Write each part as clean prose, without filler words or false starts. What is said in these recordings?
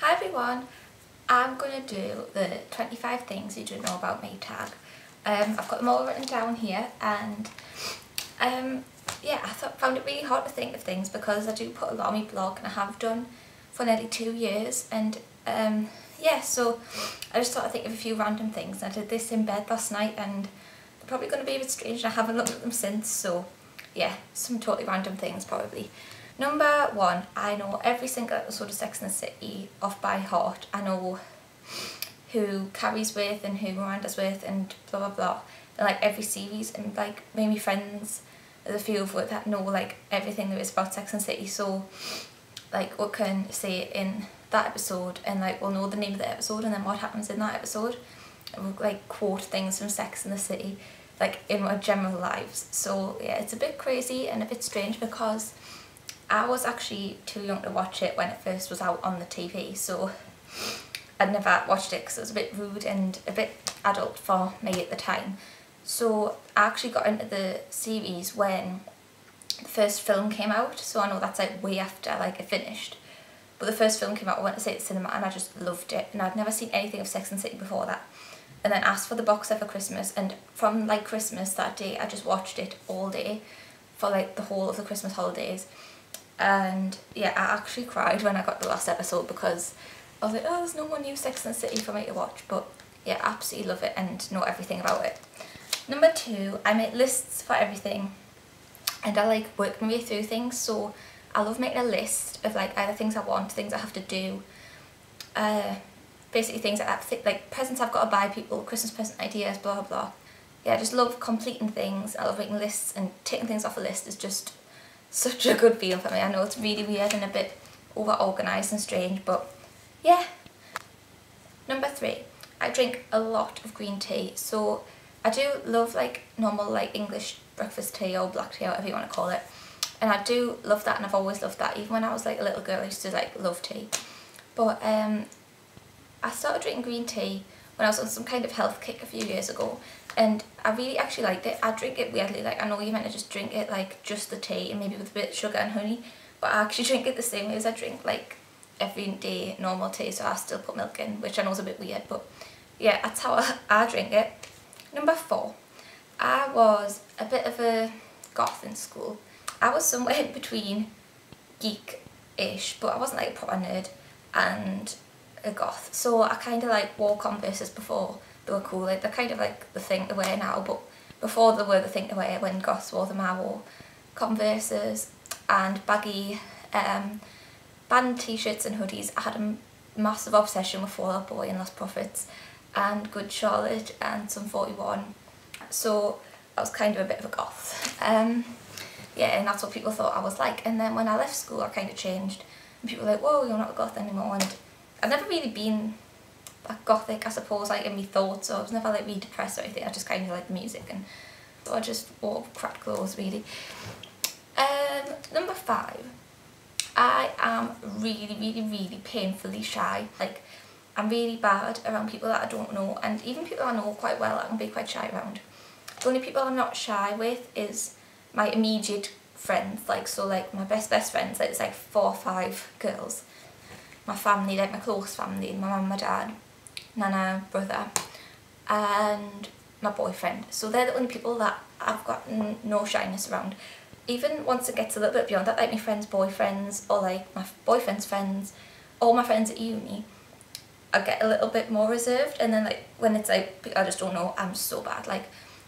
Hi everyone, I'm going to do the 25 things you don't know about me tag. I've got them all written down here and yeah, found it really hard to think of things because I do put a lot on my blog and I have done for nearly 2 years and yeah, so I just thought I'd think of a few random things. I did this in bed last night and they're probably going to be a bit strange and I haven't looked at them since, so yeah, some totally random things probably. Number 1, I know every single episode of Sex and the City off by heart. I know who Carrie's with and who Miranda's with and blah blah blah. And like every series, and like maybe friends, there's a few of us that know like everything there is about Sex and the City, so like we can say it in that episode and like we'll know the name of the episode and then what happens in that episode. And we'll like quote things from Sex and the City like in our general lives. So yeah, it's a bit crazy and a bit strange because I was actually too young to watch it when it first was out on the TV, so I'd never watched it because it was a bit rude and a bit adult for me at the time. So I actually got into the series when the first film came out, so I know that's like way after like it finished. But the first film came out, I went to see it at the cinema and I just loved it, and I'd never seen anything of Sex and the City before that. And then asked for the box set for Christmas, and from like Christmas that day I just watched it all day for like the whole of the Christmas holidays. And yeah, I actually cried when I got the last episode because I was like, oh, there's no more new Sex and the City for me to watch. But yeah, absolutely love it and know everything about it. Number 2, I make lists for everything and I like work my way through things. So I love making a list of like either things I want, things I have to do, basically things like that, like presents I've got to buy people, Christmas present ideas, blah blah blah. Yeah, I just love completing things. I love making lists, and taking things off a list is just such a good feeling for me. I know it's really weird and a bit over organised and strange, but yeah. Number 3, I drink a lot of green tea. So I do love like normal like English breakfast tea or black tea or whatever you want to call it, and I do love that and I've always loved that. Even when I was like a little girl I used to like love tea, but I started drinking green tea when I was on some kind of health kick a few years ago, and I really actually liked it. I drink it weirdly, like I know you're meant to just drink it like just the tea and maybe with a bit of sugar and honey, but I actually drink it the same way as I drink like everyday normal tea, so I still put milk in, which I know is a bit weird, but yeah, that's how I drink it. Number 4, I was a bit of a goth in school. I was somewhere in between geek-ish, but I wasn't like a proper nerd and a goth, so I kind of like wore Converses before they were cool. Like, they're kind of like the thing to wear now, but before they were the thing to wear when goths wore them, I wore Converses and baggy band t-shirts and hoodies. I had a massive obsession with Fall Out Boy and Lost Prophets and Good Charlotte and Sum 41, so I was kind of a bit of a goth. Yeah, and that's what people thought I was like. And then when I left school I kind of changed and people were like, whoa, you're not a goth anymore. And I've never really been that gothic, I suppose, like in my thoughts, so I was never like really depressed or anything. I just kind of liked music, and so I just wore crap clothes really. Number 5, I am really painfully shy. Like, I'm really bad around people that I don't know, and even people I know quite well I can be quite shy around. The only people I'm not shy with is my immediate friends, like, so like my best friends, like it's like 4 or 5 girls. My family, like my close family, my mum, my dad, nana, brother, and my boyfriend. So they're the only people that I've got no shyness around. Even once it gets a little bit beyond that, like my friends' boyfriends or like my boyfriend's friends, all my friends at uni, I get a little bit more reserved. And then like when it's like I just don't know, I'm so bad. Like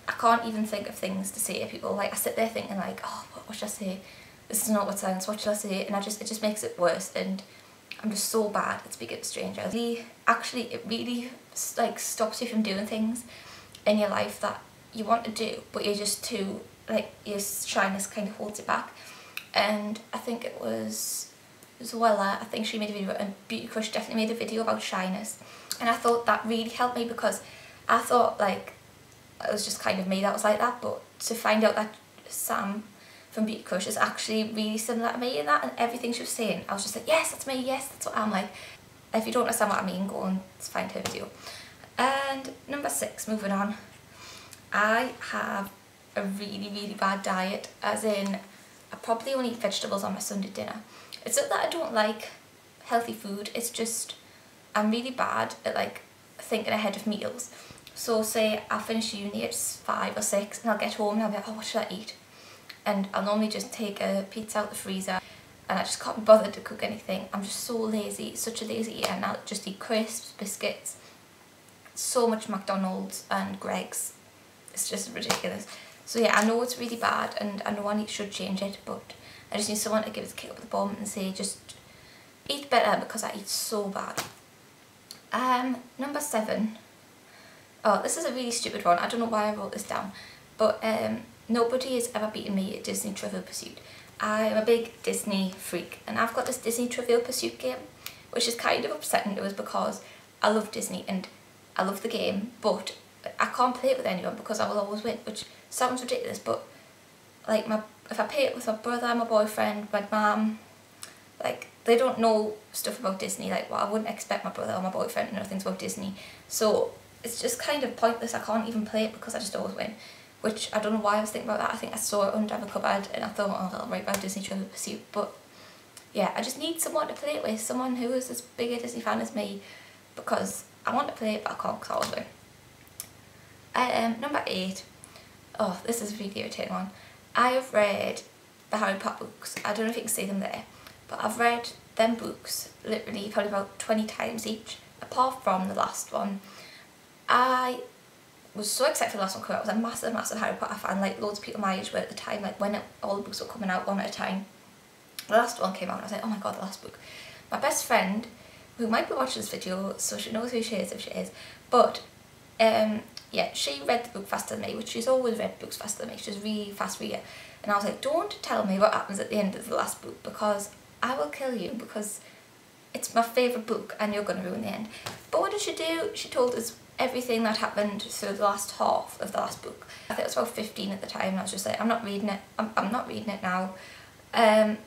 I can't even think of things to say to people. Like I sit there thinking like, oh, what should I say? This is not what sounds. What should I say? And it just makes it worse. And I'm just so bad at speaking to strangers. It really like stops you from doing things in your life that you want to do, but you're just too, like, your shyness kind of holds it back. And I think it was Zoella, I think she made a video, and Beauty Crush definitely made a video about shyness, and I thought that really helped me because I thought like it was just kind of me that was like that, but to find out that Sam from Beauty Crush is actually really similar to me in that, and everything she was saying I was just like, yes, that's me, yes, that's what I'm like. If you don't understand what I mean, go and find her video. And number 6, moving on, I have a really bad diet, as in I probably only eat vegetables on my Sunday dinner. It's not that I don't like healthy food, it's just I'm really bad at like thinking ahead of meals. So say I finish uni at 5 or 6 and I'll get home and I'll be like, oh, what should I eat? And I'll normally just take a pizza out the freezer and I just can't be bothered to cook anything. I'm just so lazy, such a lazy eater, and I'll just eat crisps, biscuits, so much McDonald's and Greg's. It's just ridiculous. So yeah, I know it's really bad and I know I should change it, but I just need someone to give us a kick up the bum and say just eat better because I eat so bad. Number 7. Oh, this is a really stupid one. I don't know why I wrote this down, but nobody has ever beaten me at Disney Trivial Pursuit. I'm a big Disney freak and I've got this Disney Trivial Pursuit game, which is kind of upsetting to us because I love Disney and I love the game, but I can't play it with anyone because I will always win, which sounds ridiculous, but like if I play it with my brother, my boyfriend, my mum, like they don't know stuff about Disney, like well, I wouldn't expect my brother or my boyfriend to know things about Disney, so it's just kind of pointless. I can't even play it because I just always win, which I don't know why I was thinking about that. I think I saw it under the cupboard and I thought, oh, I'll write about Disney Trivial Pursuit, but yeah, I just need someone to play it with, someone who is as big a Disney fan as me, because I want to play it but I can't because I always win. Number 8. Oh, this is a really irritating one. I have read the Harry Potter books. I don't know if you can see them there, but I've read them books literally probably about 20 times each, apart from the last one. I was so excited for the last one coming out. I was a massive Harry Potter fan, like loads of people my age were at the time, like when all the books were coming out one at a time. The last one came out and I was like, oh my god, the last book. My best friend, who might be watching this video, so she knows who she is if she is, but yeah, she read the book faster than me, which she's always read books faster than me. She's a really fast reader. And I was like, don't tell me what happens at the end of the last book because I will kill you, because it's my favourite book and you're going to ruin the end. But what did she do? She told us everything that happened through the last half of the last book. I think it was about 15 at the time and I was just like, I'm not reading it. I'm not reading it now.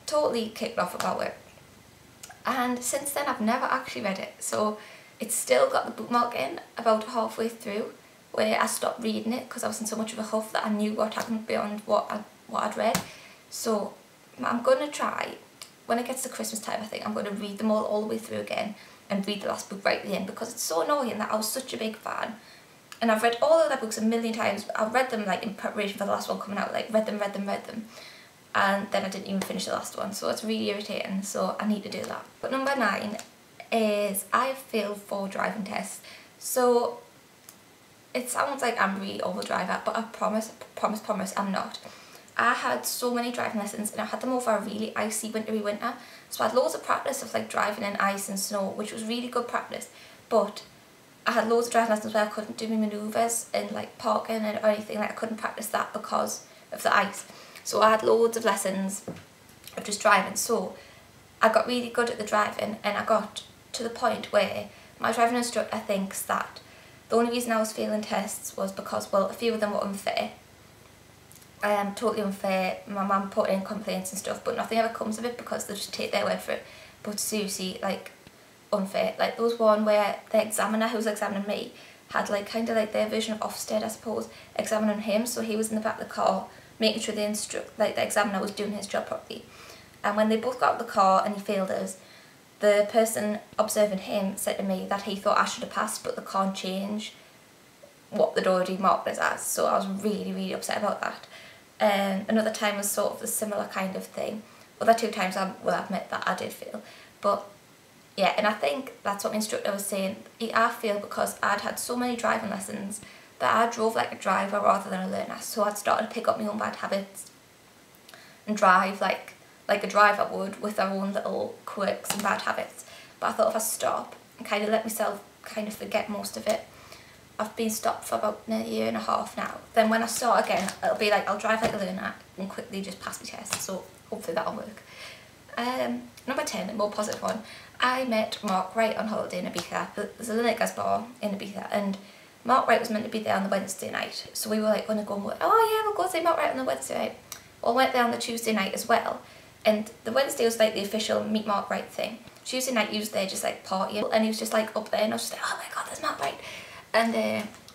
Totally kicked off about it. And since then I've never actually read it. So it's still got the bookmark in about halfway through, where I stopped reading it because I was in so much of a huff that I knew what happened beyond what I'd read. So I'm going to try, when it gets to Christmas time, I think I'm going to read them all the way through again and read the last book right at the end, because it's so annoying that I was such a big fan. And I've read all of their books a million times. I've read them like in preparation for the last one coming out, like read them. And then I didn't even finish the last one, so it's really irritating, so I need to do that. But number 9 is I have failed 4 driving tests. So it sounds like I'm really over driver, but I promise I'm not. I had so many driving lessons and I had them over a really icy wintry winter, so I had loads of practice of like driving in ice and snow, which was really good practice, but I had loads of driving lessons where I couldn't do my manoeuvres and like parking or anything, like I couldn't practice that because of the ice. So I had loads of lessons of just driving, so I got really good at the driving and I got to the point where my driving instructor thinks that the only reason I was failing tests was because, well, a few of them were unfair. Totally unfair. My mum put in complaints and stuff, but nothing ever comes of it because they just take their word for it. But seriously, like, unfair. Like, there was one where the examiner who was examining me had like kind of like their version of Ofsted, I suppose, examining him. So he was in the back of the car making sure the examiner was doing his job properly. And when they both got out of the car and he failed us, the person observing him said to me that he thought I should have passed, but they can't change what they'd already marked us as. So I was really, really upset about that. Another time was sort of the similar kind of thing. Other 2 times I will admit that I did fail. But yeah, and I think that's what my instructor was saying. I failed because I'd had so many driving lessons that I drove like a driver rather than a learner. So I'd started to pick up my own bad habits and drive like a driver would, with their own little quirks and bad habits. But I thought if I stop and kind of let myself kind of forget most of it. I've been stopped for about a year and a half now. Then when I start again, it'll be like I'll drive like a learner and quickly just pass my test. So hopefully that'll work. Number 10, a more positive one. I met Mark Wright on holiday in Ibiza. There's a Lineker's bar in Ibiza, and Mark Wright was meant to be there on the Wednesday night. So we were like going to go and oh yeah, we'll go see Mark Wright on the Wednesday night. Well, I went there on the Tuesday night as well. And the Wednesday was like the official meet Mark Wright thing. Tuesday night he was there just like partying, and he was just like up there and I was just like, oh my god, there's Mark Wright. And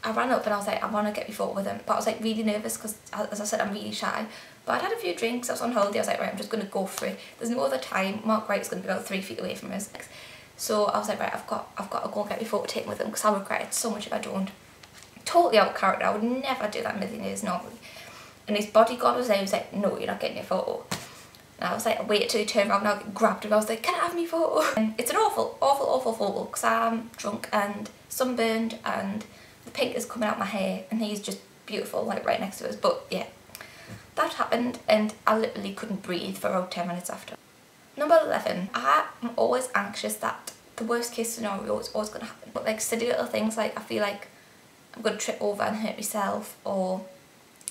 I ran up and I was like, I want to get me photo with him. But I was like really nervous because, as I said, I'm really shy. But I'd had a few drinks, I was on holiday, I was like, right, I'm just going to go for it. There's no other time, Mark Wright's going to be about 3 feet away from us. So I was like, right, I've got to go and get my photo taken with him because I'll regret it so much if I don't. Totally out of character. I would never do that in a million years normally. And his bodyguard was there. He was like, no, you're not getting your photo. And I was like, I waited till he turned around and I grabbed him. I was like, can I have my photo? And it's an awful, awful, awful photo because I'm drunk and sunburned and the pink is coming out my hair and he's just beautiful, like right next to us. But yeah, that happened and I literally couldn't breathe for about 10 minutes after. Number 11, I am always anxious that the worst case scenario is always going to happen. But like silly little things, like I feel like I'm going to trip over and hurt myself, or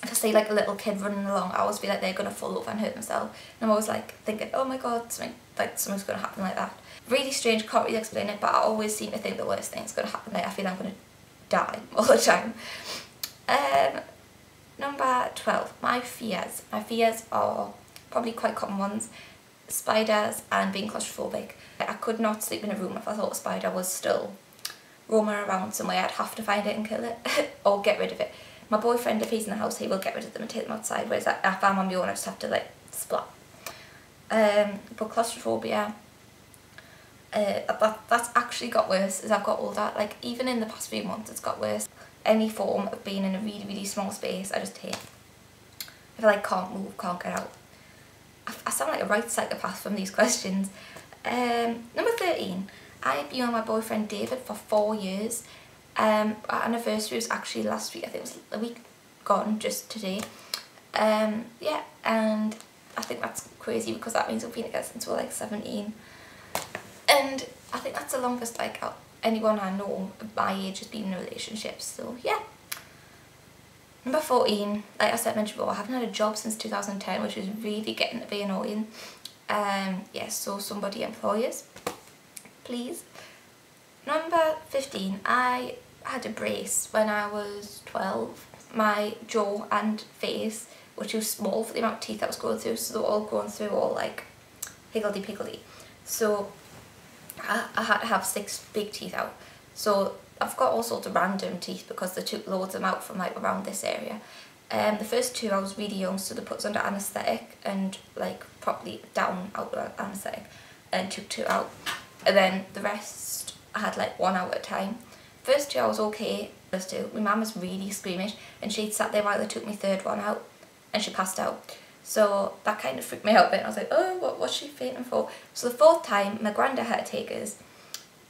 if I see like a little kid running along, I always feel like they're going to fall over and hurt themselves. And I'm always like thinking, oh my god, something's going to happen like that. Really strange, can't really explain it, but I always seem to think the worst thing's going to happen. Like I feel I'm going to die all the time. Number 12, my fears. My fears are probably quite common ones. Spiders and being claustrophobic. I could not sleep in a room if I thought a spider was still roaming around somewhere. I'd have to find it and kill it or get rid of it. My boyfriend, if he's in the house, he will get rid of them and take them outside, whereas if I'm on my own, I just have to like splat. But claustrophobia, that's actually got worse as I've got older. Like even in the past few months, it's got worse. Any form of being in a really, really small space, I just hate. If I like can't move, can't get out. I sound like a right psychopath from these questions. Number 13, I've been with my boyfriend David for 4 years. Our anniversary was actually last week. I think it was a week gone, just today. Yeah, and I think that's crazy because that means we've been together since we're like 17. And I think that's the longest like anyone I know of my age has been in relationships, so yeah. Number 14, like I said, mentioned before, I haven't had a job since 2010, which is really getting to be annoying. Yes, so somebody, employers, please. Number 15, I had a brace when I was 12. My jaw and face were too small for the amount of teeth I was going through, so they were all going through all like higgledy-piggledy. So I had to have 6 big teeth out. So I've got all sorts of random teeth because they took loads of them out from like around this area. The first 2 I was really young, so they put us under anaesthetic and like properly down out anaesthetic and took 2 out. And then the rest I had like 1 out at a time. First 2 I was okay. First 2, my mum was really squeamish and she'd sat there while they took my 3rd one out and she passed out. So that kind of freaked me out a bit. I was like, oh, what's she fainting for? So the 4th time my granddad had to take us,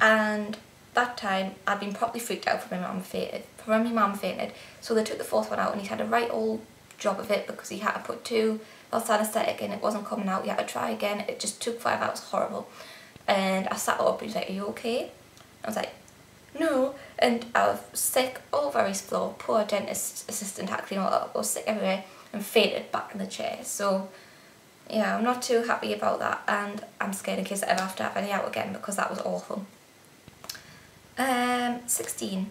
and that time I'd been properly freaked out from my mum fainted. So they took the 4th one out and he had a right old job of it because he had to put 2 lots of anaesthetic and it wasn't coming out. He had to try again. It just took 5 hours, horrible. And I sat up and he was like, are you okay? I was like, no. And I was sick all over his floor. Poor dentist assistant had to clean all up. I was sick everywhere and fainted back in the chair. So yeah, I'm not too happy about that, and I'm scared in case I ever have to have any out again because that was awful. 16.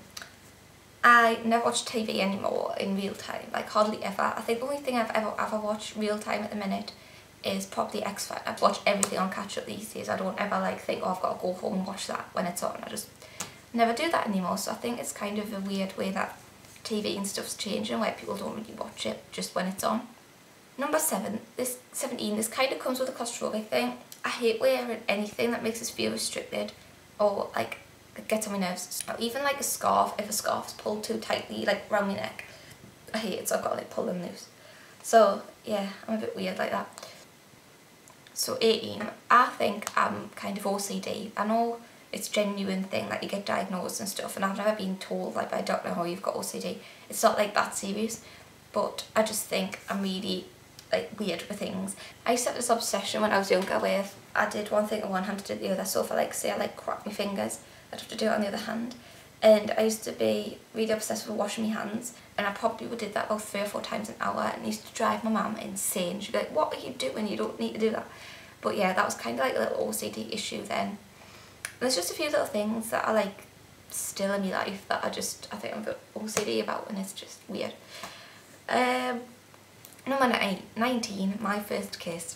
I never watch TV anymore in real time, like hardly ever. I think the only thing I've ever watched real time at the minute is probably X-Factor. I watch everything on catch up these days. I don't ever like think, oh, I've got to go home and watch that when it's on. I just never do that anymore. So I think it's kind of a weird way that TV and stuff's changing, where people don't really watch it just when it's on. Number 17, this kind of comes with a claustrophobic thing. I hate wearing anything that makes us feel restricted or like it gets on my nerves. Even like a scarf, if a scarf's pulled too tightly like around my neck, I hate it, so I've got to like pull them loose. So yeah, I'm a bit weird like that. So 18, I think I'm kind of OCD. I know it's a genuine thing, like you get diagnosed and stuff, and I've never been told like by a doctor how you've got OCD. It's not like that serious, but I just think I'm really like weird with things. I used to have this obsession when I was younger where if I did one thing on one hand, I did the other. So if I like say I like crack my fingers, I'd have to do it on the other hand. And I used to be really obsessed with washing my hands, and I probably did that about 3 or 4 times an hour, and it used to drive my mum insane. She'd be like, what are you doing? You don't need to do that. But yeah, that was kind of like a little OCD issue then. There's just a few little things that are like still in my life that I think I'm a bit OCD about, and it's just weird. Number 19, my first kiss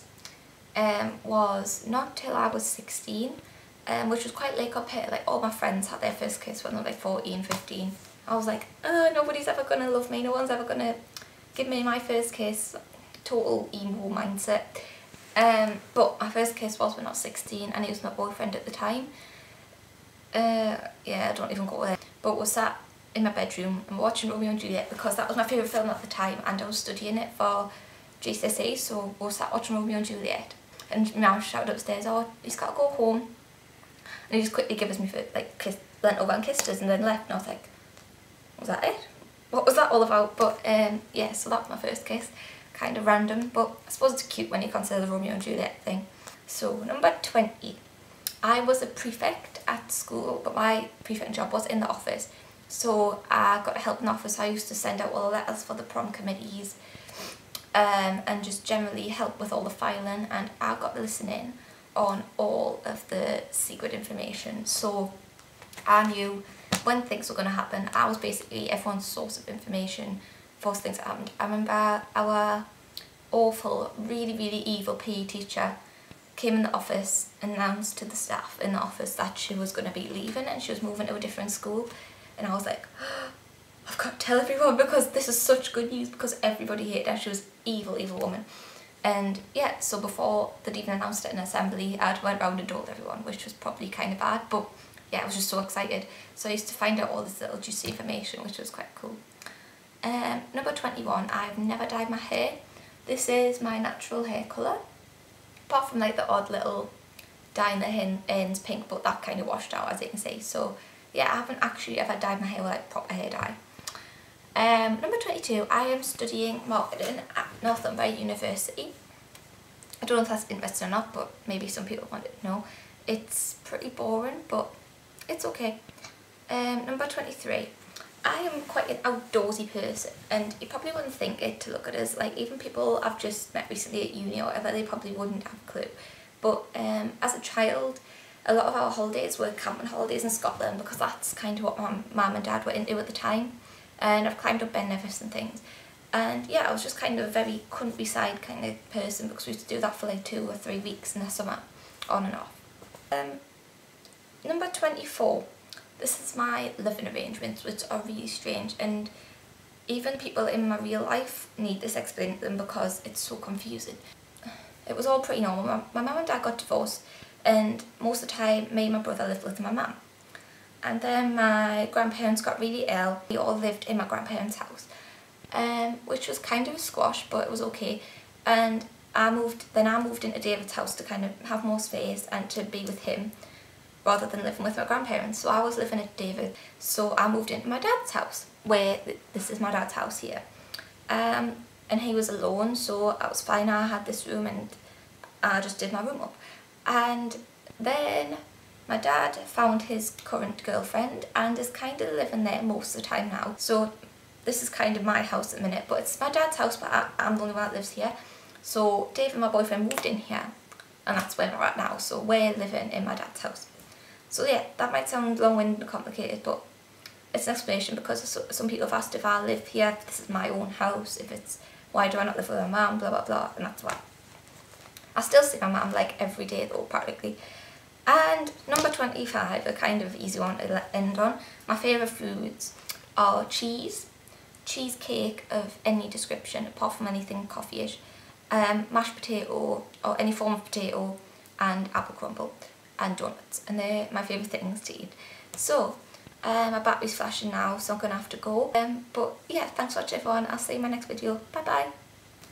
was not till I was 16, which was quite late compared to like all my friends had their first kiss when they were like 14, 15. I was like, oh, nobody's ever gonna love me, no one's ever gonna give me my first kiss. Total emo mindset. But my first kiss was when I was 16, and he was my boyfriend at the time. Yeah, I don't even go there. But we sat in my bedroom and watching Romeo and Juliet because that was my favourite film at the time, and I was studying it for GCSE, so we sat watching Romeo and Juliet. And my mum shouted upstairs, "Oh, he's got to go home." And he just quickly gave us me foot, like leant over and kissed us and then left, and I was like, was that it? What was that all about? But yeah, so that was my first kiss. Kind of random, but I suppose it's cute when you consider the Romeo and Juliet thing. So number 20. I was a prefect at school, but my prefect job was in the office. So I got to help in the office. I used to send out all the letters for the prom committees and just generally help with all the filing, and I got to listen in on all of the secret information. So I knew when things were going to happen. I was basically everyone's source of information for things that happened. I remember our awful, really, really evil PE teacher came in the office and announced to the staff in the office that she was going to be leaving and she was moving to a different school. And I was like, oh, I've got to tell everyone because this is such good news, because everybody hated her. She was evil, evil woman. And yeah, so before they'd even announced it in assembly, I'd went round and told everyone, which was probably kind of bad, but yeah, I was just so excited. So I used to find out all this little juicy information, which was quite cool. Number 21, I've never dyed my hair. This is my natural hair colour, apart from like the odd little dye in the ends pink, but that kind of washed out, as you can see. So yeah, I haven't actually ever dyed my hair with like proper hair dye. Number 22, I am studying marketing at Northumbria University. I don't know if that's interesting or not, but maybe some people want to know. It's pretty boring, but it's okay. Number 23, I am quite an outdoorsy person, and you probably wouldn't think it to look at us. Like, even people I've just met recently at uni or whatever, they probably wouldn't have a clue. But as a child, a lot of our holidays were camping holidays in Scotland, because that's kind of what my mum and dad were into at the time. And I've climbed up Ben Nevis and things. And yeah, I was just kind of a very countryside kind of person, because we used to do that for like 2 or 3 weeks in the summer, on and off. Number 24. This is my living arrangements, which are really strange, and even people in my real life need this explained to them because it's so confusing. It was all pretty normal. My mum and dad got divorced, and most of the time me and my brother lived with my mum. And then my grandparents got really ill. We all lived in my grandparents' house, which was kind of a squash, but it was okay. And I moved into David's house to kind of have more space and to be with him, rather than living with my grandparents. So I was living at David, so I moved into my dad's house, where this is my dad's house here. And he was alone, so I was fine. I had this room and I just did my room up. And then my dad found his current girlfriend and is kind of living there most of the time now. So this is kind of my house at the minute, but it's my dad's house, but I'm the only one that lives here. So Dave and my boyfriend moved in here, and that's where we're at now. So we're living in my dad's house. So yeah, that might sound long-winded and complicated, but it's an explanation, because some people have asked if I live here, if this is my own house, if it's why do I not live with my mum, blah blah blah, and that's why. I still see my mum like every day though, practically. And number 25, a kind of easy one to end on. My favourite foods are cheesecake of any description, apart from anything coffee-ish, mashed potato or any form of potato, and apple crumble, and donuts, and they're my favourite things to eat. So my battery's flashing now, so I'm gonna have to go. But yeah, thanks for watching everyone. I'll see you in my next video. Bye bye.